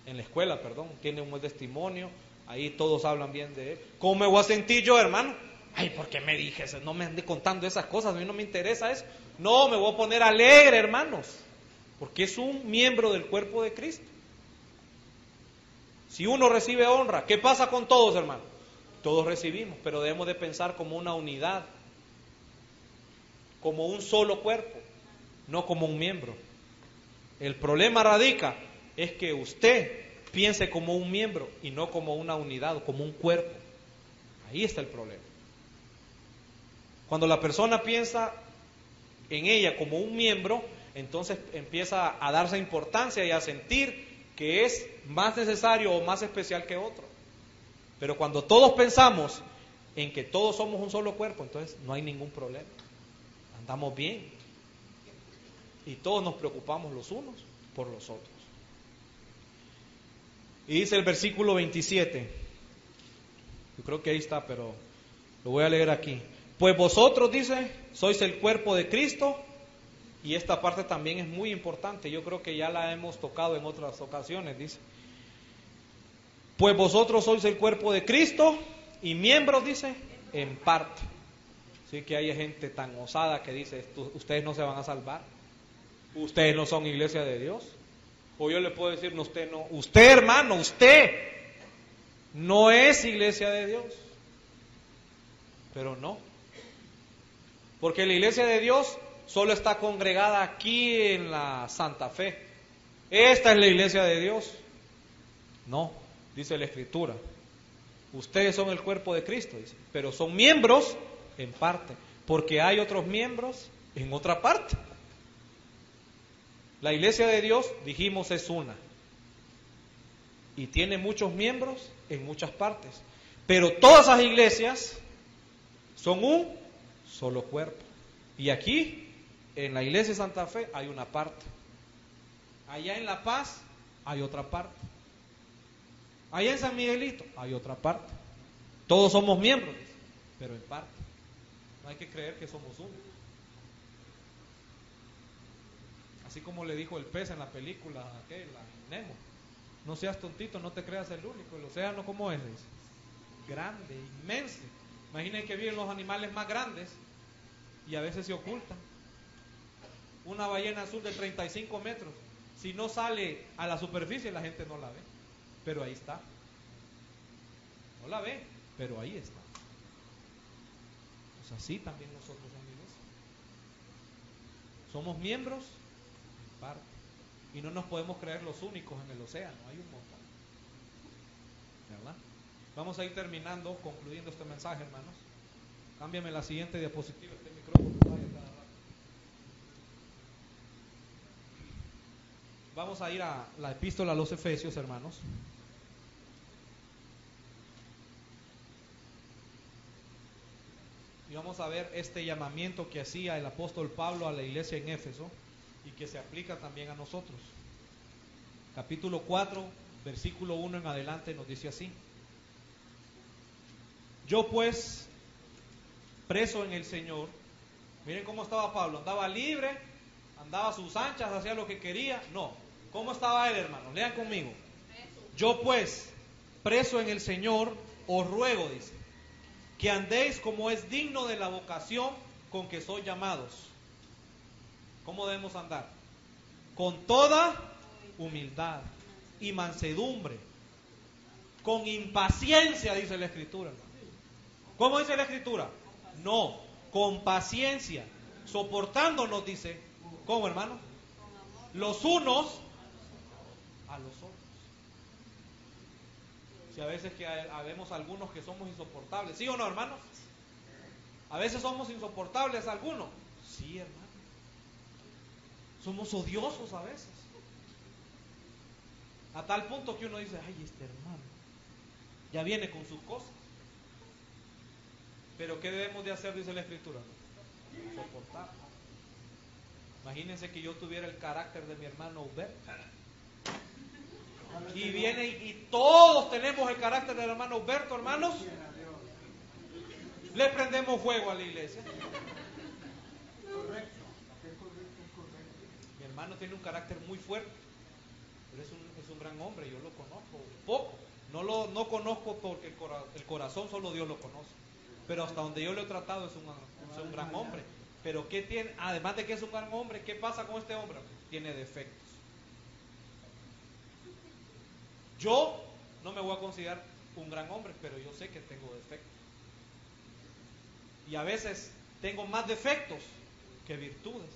en la escuela, perdón, tiene un buen testimonio, ahí todos hablan bien de él. ¿Cómo me voy a sentir yo, hermano? Ay, ¿por qué me dije eso? No me ande contando esas cosas, a mí no me interesa eso. No, me voy a poner alegre, hermanos, porque es un miembro del cuerpo de Cristo. Si uno recibe honra, ¿qué pasa con todos, hermano? Todos recibimos, pero debemos de pensar como una unidad, como un solo cuerpo, no como un miembro. El problema radica es que usted piense como un miembro y no como una unidad, como un cuerpo. Ahí está el problema. Cuando la persona piensa en ella como un miembro, entonces empieza a darse importancia y a sentir que es más necesario o más especial que otro. Pero cuando todos pensamos en que todos somos un solo cuerpo, entonces no hay ningún problema. Andamos bien. Y todos nos preocupamos los unos por los otros. Y dice el versículo 27. Yo creo que ahí está, pero lo voy a leer aquí. Pues vosotros, dice, sois el cuerpo de Cristo. Y esta parte también es muy importante. Yo creo que ya la hemos tocado en otras ocasiones, dice. Pues vosotros sois el cuerpo de Cristo y miembros, dice, en parte. Sí que hay gente tan osada que dice, ustedes no se van a salvar. Ustedes no son iglesia de Dios. O yo le puedo decir, no, usted no. Usted, hermano, usted no es iglesia de Dios. Pero no. Porque la iglesia de Dios solo está congregada aquí en la Santa Fe. Esta es la iglesia de Dios. No, dice la Escritura. Ustedes son el cuerpo de Cristo, dice, pero son miembros en parte, porque hay otros miembros en otra parte. La iglesia de Dios, dijimos, es una. Y tiene muchos miembros en muchas partes. Pero todas esas iglesias son un solo cuerpo. Y aquí, en la iglesia de Santa Fe, hay una parte. Allá en La Paz, hay otra parte. Allá en San Miguelito, hay otra parte. Todos somos miembros, pero en parte. No hay que creer que somos uno. Así como le dijo el pez en la película aquella, Nemo. No seas tontito, no te creas el único. El océano, ¿cómo es? Grande, inmenso. Imaginen que viven los animales más grandes y a veces se ocultan. Una ballena azul de 35 metros, si no sale a la superficie, la gente no la ve. Pero ahí está. No la ve, pero ahí está. Pues así también nosotros en la iglesia. Somos miembros en parte. Y no nos podemos creer los únicos en el océano. Hay un montón. ¿Verdad? Vamos a ir terminando, concluyendo este mensaje, hermanos. Cámbiame la siguiente diapositiva. Este micrófono falla cada rato. Vamos a ir a la epístola a los Efesios, hermanos. Y vamos a ver este llamamiento que hacía el apóstol Pablo a la iglesia en Éfeso y que se aplica también a nosotros. Capítulo 4, versículo 1 en adelante nos dice así: yo pues, preso en el Señor. Miren cómo estaba Pablo, andaba libre, andaba a sus anchas, hacía lo que quería. No, ¿cómo estaba él, hermanos? Lean conmigo. Yo pues, preso en el Señor, os ruego, dice, que andéis como es digno de la vocación con que sois llamados. ¿Cómo debemos andar? Con toda humildad y mansedumbre, con impaciencia, dice la Escritura. ¿Cómo dice la Escritura? No, con paciencia, soportándonos, dice. ¿Cómo, hermano? Los unos a los otros. Si a veces que habemos algunos que somos insoportables, ¿sí o no, hermanos? A veces somos insoportables algunos. Sí, hermano. Somos odiosos a veces. A tal punto que uno dice, ay, este hermano ya viene con sus cosas. Pero ¿qué debemos de hacer? Dice la Escritura. Soportar. Imagínense que yo tuviera el carácter de mi hermano Hubert. Y viene y todos tenemos el carácter del hermano Huberto, hermanos. Le prendemos fuego a la iglesia. Mi hermano tiene un carácter muy fuerte, pero es un gran hombre, yo lo conozco un poco. No conozco porque el corazón solo Dios lo conoce. Pero hasta donde yo lo he tratado es un gran hombre. Pero ¿qué tiene? Además de que es un gran hombre, ¿qué pasa con este hombre? Tiene defectos. Yo no me voy a considerar un gran hombre, pero yo sé que tengo defectos. Y a veces tengo más defectos que virtudes.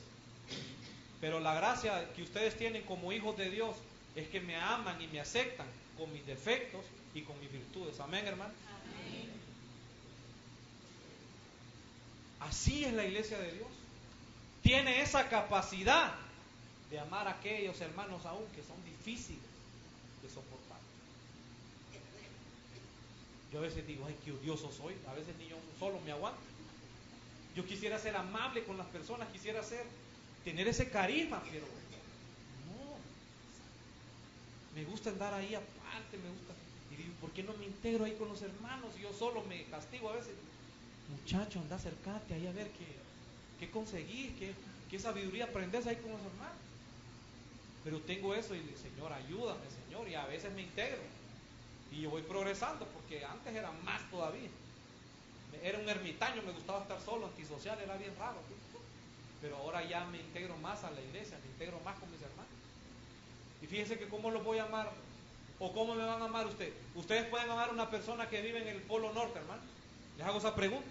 Pero la gracia que ustedes tienen como hijos de Dios es que me aman y me aceptan con mis defectos y con mis virtudes. Amén, hermano. Amén. Así es la iglesia de Dios. Tiene esa capacidad de amar a aquellos hermanos aún que son difíciles de soportar. Yo a veces digo, ay, qué odioso soy. A veces ni yo solo me aguanto. Yo quisiera ser amable con las personas, quisiera tener ese carisma, pero no. Me gusta andar ahí aparte, me gusta. Y digo, ¿por qué no me integro ahí con los hermanos? Yo solo me castigo a veces. Muchacho, anda, acércate ahí a ver qué conseguís, qué sabiduría aprendes ahí con los hermanos. Pero tengo eso y Señor, ayúdame, Señor, y a veces me integro. Y yo voy progresando, porque antes era más todavía. Era un ermitaño, me gustaba estar solo, antisocial, era bien raro. Pero ahora ya me integro más a la iglesia, me integro más con mis hermanos. Y fíjense que cómo los voy a amar, o cómo me van a amar ustedes. Ustedes pueden amar a una persona que vive en el Polo Norte, hermano. Les hago esa pregunta.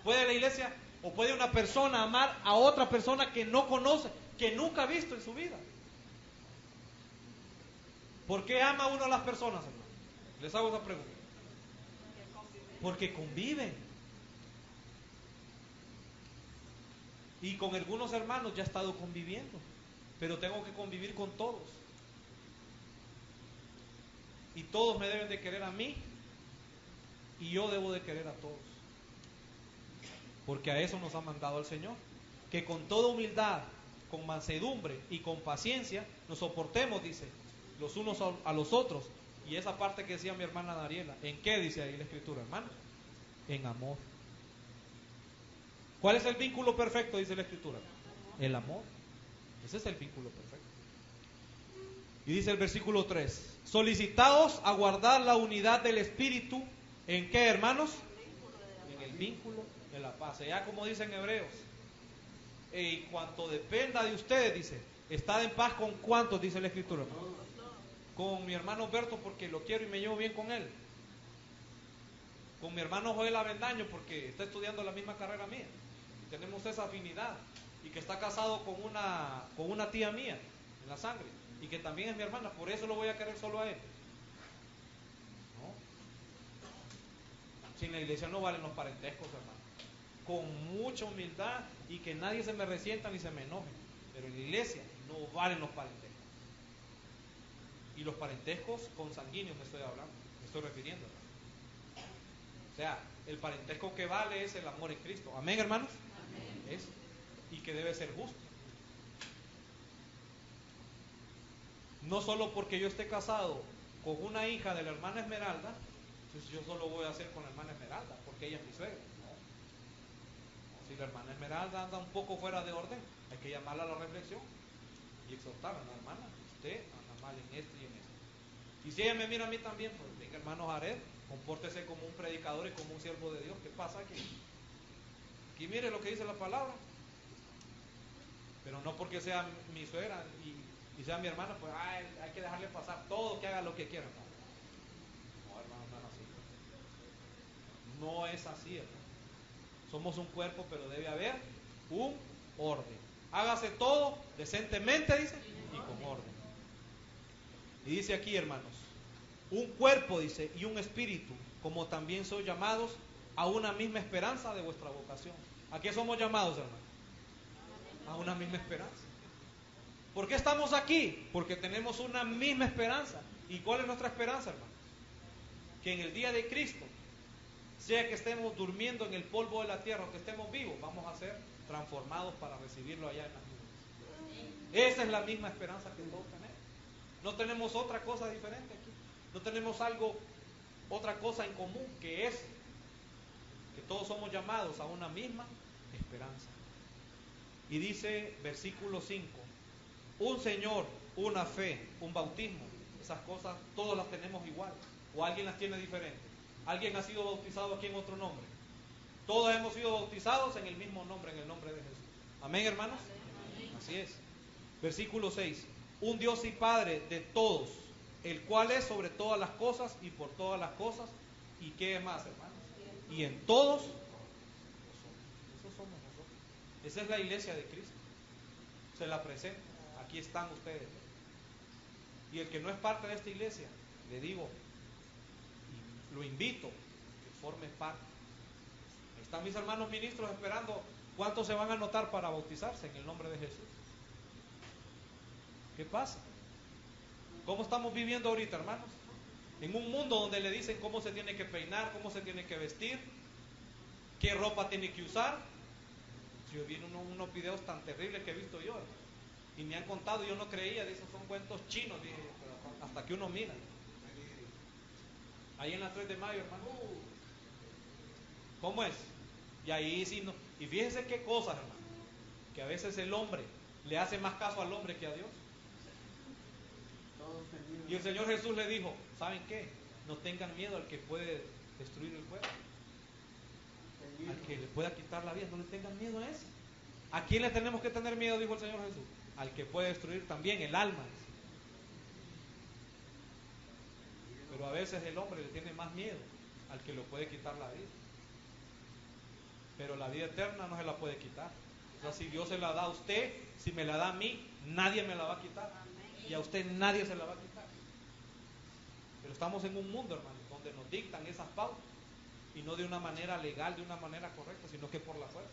¿Puede la iglesia o puede una persona amar a otra persona que no conoce, que nunca ha visto en su vida? ¿Por qué ama uno a las personas, hermano? Les hago esa pregunta. Porque conviven. Y con algunos hermanos ya he estado conviviendo, pero tengo que convivir con todos. Y todos me deben de querer a mí, y yo debo de querer a todos. Porque a eso nos ha mandado el Señor. Que con toda humildad, con mansedumbre y con paciencia nos soportemos, dice, los unos a los otros. Y esa parte que decía mi hermana Dariela, ¿en qué dice ahí la Escritura, hermano? En amor. ¿Cuál es el vínculo perfecto, dice la Escritura? El amor. Ese es el vínculo perfecto. Y dice el versículo 3, solicitaos a guardar la unidad del Espíritu, ¿en qué, hermanos? En el vínculo de la paz. Ya como dicen Hebreos, en cuanto dependa de ustedes, dice, estad en paz con cuántos, dice la Escritura. Con mi hermano Berto porque lo quiero y me llevo bien con él. Con mi hermano Joel Avendaño porque está estudiando la misma carrera mía. Y tenemos esa afinidad. Y que está casado con una tía mía en la sangre. Y que también es mi hermana. Por eso lo voy a querer solo a él. ¿No? Sin la iglesia no valen los parentescos, hermano. Con mucha humildad y que nadie se me resienta ni se me enoje. Pero en la iglesia no valen los parentescos. Y los parentescos consanguíneos me estoy hablando, me estoy refiriendo. O sea, el parentesco que vale es el amor en Cristo. Amén, hermanos. Amén. Es, y que debe ser justo. No solo porque yo esté casado con una hija de la hermana Esmeralda, entonces yo solo voy a hacer con la hermana Esmeralda, porque ella es mi suegra. No. Si la hermana Esmeralda anda un poco fuera de orden, hay que llamarla a la reflexión y exhortarla, no, hermana, usted anda mal en esto y en esto. Y si ella me mira a mí también, pues venga, hermano Jared, compórtese como un predicador y como un siervo de Dios. ¿Qué pasa aquí? Aquí mire lo que dice la palabra. Pero no porque sea mi suegra y sea mi hermana, pues hay que dejarle pasar todo, que haga lo que quiera. No, hermano, no es así. No es así, hermano. Somos un cuerpo, pero debe haber un orden. Hágase todo decentemente, dice, y con orden. Y dice aquí, hermanos, un cuerpo, dice, y un espíritu, como también sois llamados a una misma esperanza de vuestra vocación. ¿A qué somos llamados, hermanos? A una misma esperanza. ¿Por qué estamos aquí? Porque tenemos una misma esperanza. ¿Y cuál es nuestra esperanza, hermano? Que en el día de Cristo, sea que estemos durmiendo en el polvo de la tierra o que estemos vivos, vamos a ser transformados para recibirlo allá en las nubes. Esa es la misma esperanza que todos tenemos. No tenemos otra cosa diferente aquí. No tenemos otra cosa en común, que es que todos somos llamados a una misma esperanza. Y dice versículo 5, un Señor, una fe, un bautismo, esas cosas todas las tenemos igual, o alguien las tiene diferentes. Alguien ha sido bautizado aquí en otro nombre. Todos hemos sido bautizados en el mismo nombre, en el nombre de Jesús. Amén, hermanos. Amén. Así es. Versículo 6, un Dios y Padre de todos, el cual es sobre todas las cosas y por todas las cosas. ¿Y qué más, hermanos? Y en todos nosotros. Esos somos nosotros. Esa es la iglesia de Cristo. Se la presenta. Aquí están ustedes. Y el que no es parte de esta iglesia, le digo, y lo invito, que forme parte. Ahí están mis hermanos ministros esperando cuántos se van a anotar para bautizarse en el nombre de Jesús. ¿Qué pasa? ¿Cómo estamos viviendo ahorita, hermanos? En un mundo donde le dicen cómo se tiene que peinar, cómo se tiene que vestir, qué ropa tiene que usar. Si yo vi unos videos tan terribles que he visto yo, hermano, y me han contado, yo no creía, de esos son cuentos chinos, dije, pero hasta que uno mira. Ahí en la 3 de mayo, hermano, ¿cómo es? Y ahí sí, no. Y fíjense qué cosas, hermano, que a veces el hombre le hace más caso al hombre que a Dios. Y el Señor Jesús le dijo, ¿saben qué? No tengan miedo al que puede destruir el cuerpo, al que le pueda quitar la vida, no le tengan miedo a ese. ¿A quién le tenemos que tener miedo? Dijo el Señor Jesús. Al que puede destruir también el alma. Pero a veces el hombre le tiene más miedo al que le puede quitar la vida. Pero la vida eterna no se la puede quitar. O sea, si Dios se la da a usted, si me la da a mí, nadie me la va a quitar. Y a usted nadie se la va a quitar. Pero estamos en un mundo, hermano, donde nos dictan esas pautas. Y no de una manera legal, de una manera correcta, sino que por la fuerza.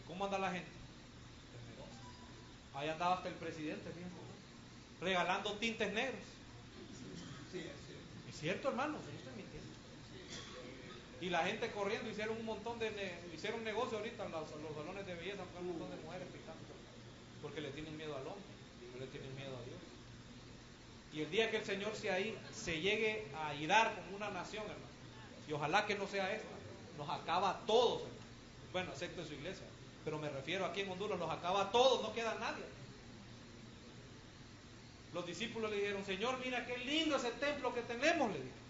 ¿Y cómo anda la gente? Temerosa. Ahí andaba hasta el presidente, fíjense, regalando tintes negros. Es cierto, hermano, yo no estoy mintiendo. Y la gente corriendo, hicieron un montón hicieron negocio ahorita los salones de belleza, un montón de mujeres pintando, porque le tienen miedo al hombre, no le tienen miedo a Dios. Y el día que el Señor se llegue a irar con una nación, hermano, y ojalá que no sea esta, nos acaba a todos, hermano. Bueno, excepto en su iglesia, pero me refiero aquí en Honduras, los acaba a todos, no queda nadie. Los discípulos le dijeron, Señor, mira qué lindo ese templo que tenemos, le dijeron.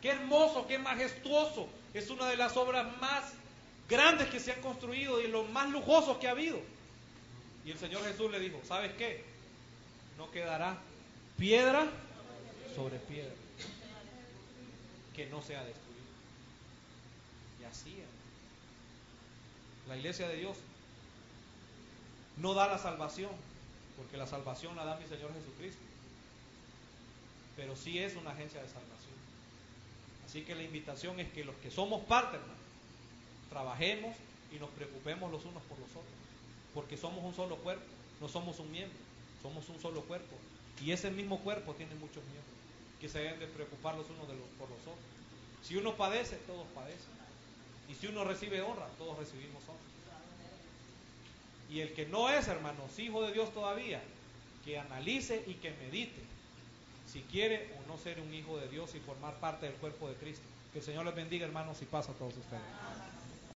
Qué hermoso, qué majestuoso. Es una de las obras más grandes que se han construido y los más lujosos que ha habido. Y el Señor Jesús le dijo, ¿sabes qué? No quedará piedra sobre piedra que no sea destruida. Y así es. La iglesia de Dios no da la salvación, porque la salvación la da mi Señor Jesucristo. Pero sí es una agencia de salvación. Así que la invitación es que los que somos parte, hermano, trabajemos y nos preocupemos los unos por los otros. Porque somos un solo cuerpo, no somos un miembro, somos un solo cuerpo. Y ese mismo cuerpo tiene muchos miembros que se deben de preocupar los unos por los otros. Si uno padece, todos padecen. Y si uno recibe honra, todos recibimos honra. Y el que no es, hermanos, hijo de Dios todavía, que analice y que medite si quiere o no ser un hijo de Dios y formar parte del cuerpo de Cristo. Que el Señor les bendiga, hermanos, y paz a todos ustedes.